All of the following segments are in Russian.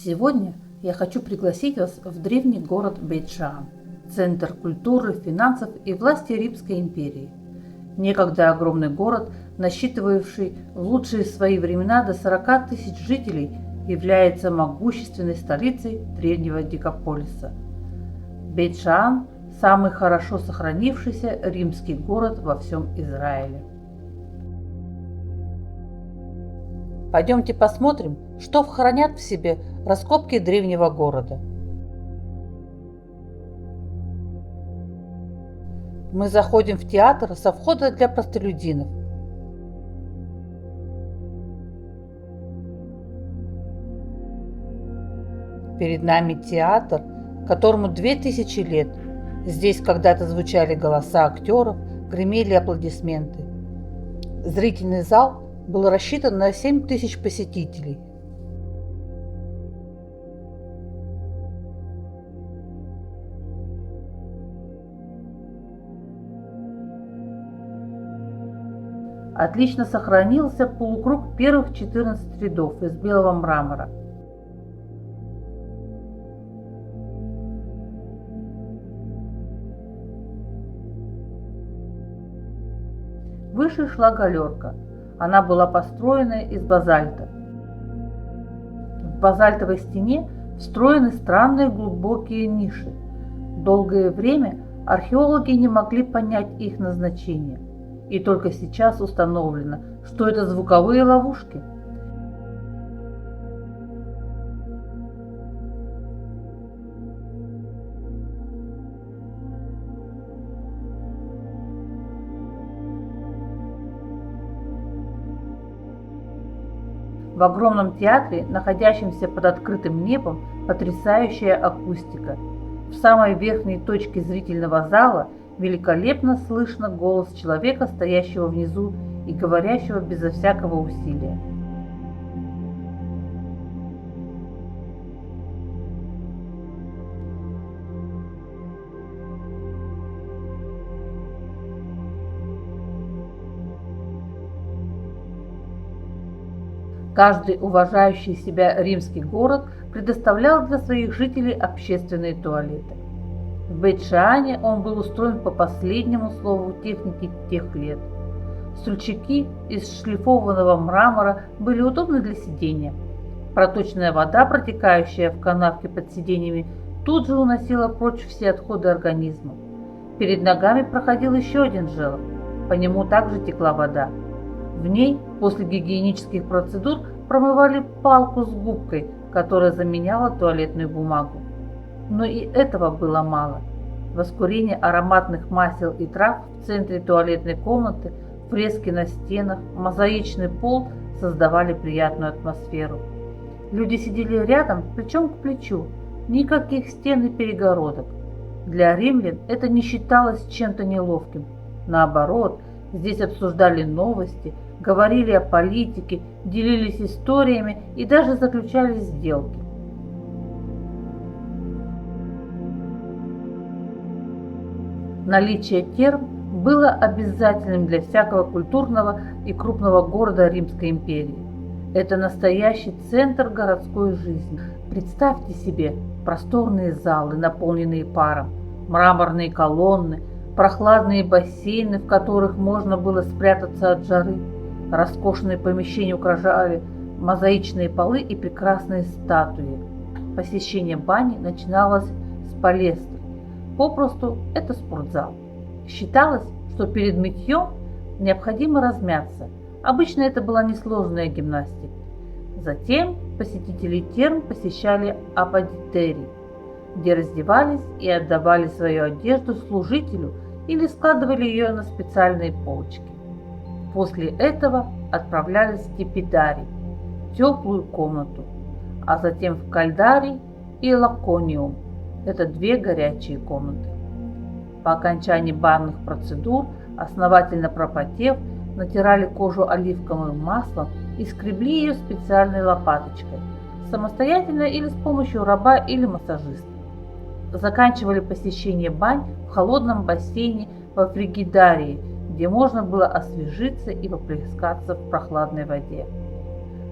Сегодня я хочу пригласить вас в древний город Бейт-Шаан, центр культуры, финансов и власти Римской империи. Некогда огромный город, насчитывавший в лучшие свои времена до 40 тысяч жителей, является могущественной столицей древнего Декаполиса. Бейт-Шаан – самый хорошо сохранившийся римский город во всем Израиле. Пойдемте посмотрим, что хранят в себе раскопки древнего города. Мы заходим в театр со входа для простолюдинов. Перед нами театр, которому 2000 лет. Здесь когда-то звучали голоса актеров, гремели аплодисменты. Зрительный зал был рассчитан на 7000 посетителей. Отлично сохранился полукруг первых 14 рядов из белого мрамора. Выше шла галерка. Она была построена из базальта. В базальтовой стене встроены странные глубокие ниши. Долгое время археологи не могли понять их назначение. И только сейчас установлено, что это звуковые ловушки. В огромном театре, находящемся под открытым небом, потрясающая акустика. В самой верхней точке зрительного зала великолепно слышно голос человека, стоящего внизу и говорящего безо всякого усилия. Каждый уважающий себя римский город предоставлял для своих жителей общественные туалеты. В Бейт-Шаане он был устроен по последнему слову техники тех лет. Стульчики из шлифованного мрамора были удобны для сидения. Проточная вода, протекающая в канавке под сиденьями, тут же уносила прочь все отходы организма. Перед ногами проходил еще один желоб, по нему также текла вода. В ней после гигиенических процедур промывали палку с губкой, которая заменяла туалетную бумагу. Но и этого было мало. Воскурение ароматных масел и трав в центре туалетной комнаты, фрески на стенах, мозаичный пол создавали приятную атмосферу. Люди сидели рядом, плечом к плечу, никаких стен и перегородок. Для римлян это не считалось чем-то неловким. Наоборот, здесь обсуждали новости, говорили о политике, делились историями и даже заключали сделки. Наличие терм было обязательным для всякого культурного и крупного города Римской империи. Это настоящий центр городской жизни. Представьте себе просторные залы, наполненные паром, мраморные колонны, прохладные бассейны, в которых можно было спрятаться от жары, роскошные помещения украшали мозаичные полы и прекрасные статуи. Посещение бани начиналось с палестры. Попросту это спортзал. Считалось, что перед мытьем необходимо размяться. Обычно это была несложная гимнастика. Затем посетители терм посещали аподитерий, где раздевались и отдавали свою одежду служителю или складывали ее на специальные полочки. После этого отправлялись в тепидарий, теплую комнату, а затем в кальдарий и лакониум. Это две горячие комнаты. По окончании банных процедур, основательно пропотев, натирали кожу оливковым маслом и скребли ее специальной лопаточкой, самостоятельно или с помощью раба или массажиста. Заканчивали посещение бань в холодном бассейне во фригидарии, где можно было освежиться и поплескаться в прохладной воде.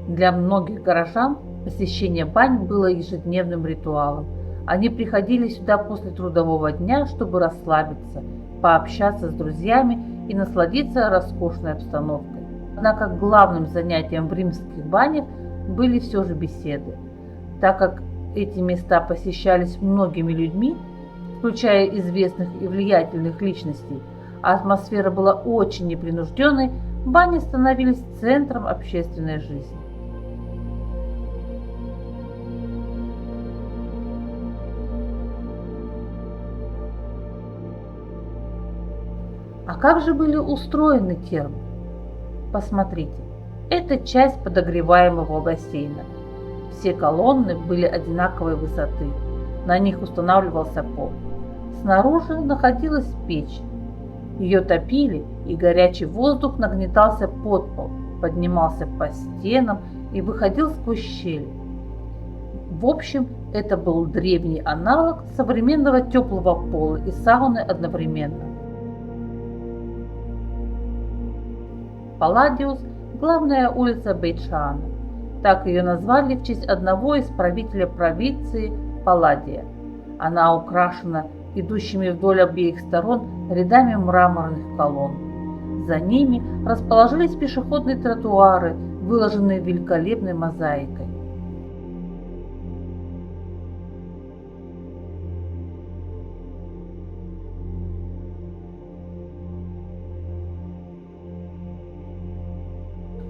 Для многих горожан Посещение бань было ежедневным ритуалом. Они приходили сюда после трудового дня, чтобы расслабиться, пообщаться с друзьями и насладиться роскошной обстановкой. Однако главным занятием в римских банях были все же беседы. Так как эти места посещались многими людьми, включая известных и влиятельных личностей, а атмосфера была очень непринужденной, бани становились центром общественной жизни. А как же были устроены термы? Посмотрите, это часть подогреваемого бассейна. Все колонны были одинаковой высоты, на них устанавливался пол. Снаружи находилась печь. Ее топили, и горячий воздух нагнетался под пол, поднимался по стенам и выходил сквозь щели. В общем, это был древний аналог современного теплого пола и сауны одновременно. Палладиус – главная улица Бейт-Шаана. Так ее назвали в честь одного из правителей провинции Палладия. Она украшена идущими вдоль обеих сторон рядами мраморных колонн. За ними расположились пешеходные тротуары, выложенные великолепной мозаикой.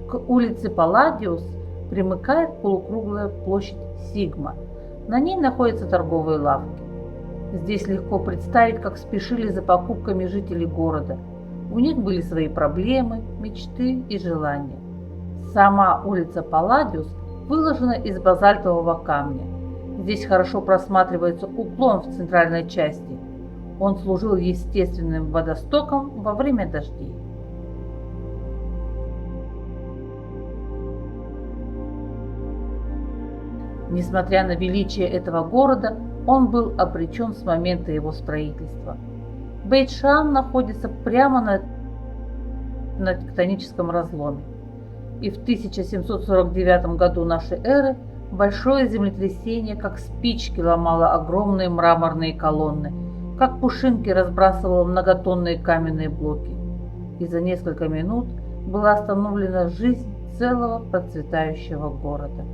К улице Палладиус примыкает полукруглая площадь Сигма. На ней находятся торговые лавки. Здесь легко представить, как спешили за покупками жители города. У них были свои проблемы, мечты и желания. Сама улица Палладиус выложена из базальтового камня. Здесь хорошо просматривается уклон в центральной части. Он служил естественным водостоком во время дождей. Несмотря на величие этого города, он был обречен с момента его строительства. Бейт-Шаан находится прямо на тектоническом разломе. И в 1749 году нашей эры большое землетрясение, как спички, ломало огромные мраморные колонны, как пушинки разбрасывало многотонные каменные блоки. И за несколько минут была остановлена жизнь целого процветающего города.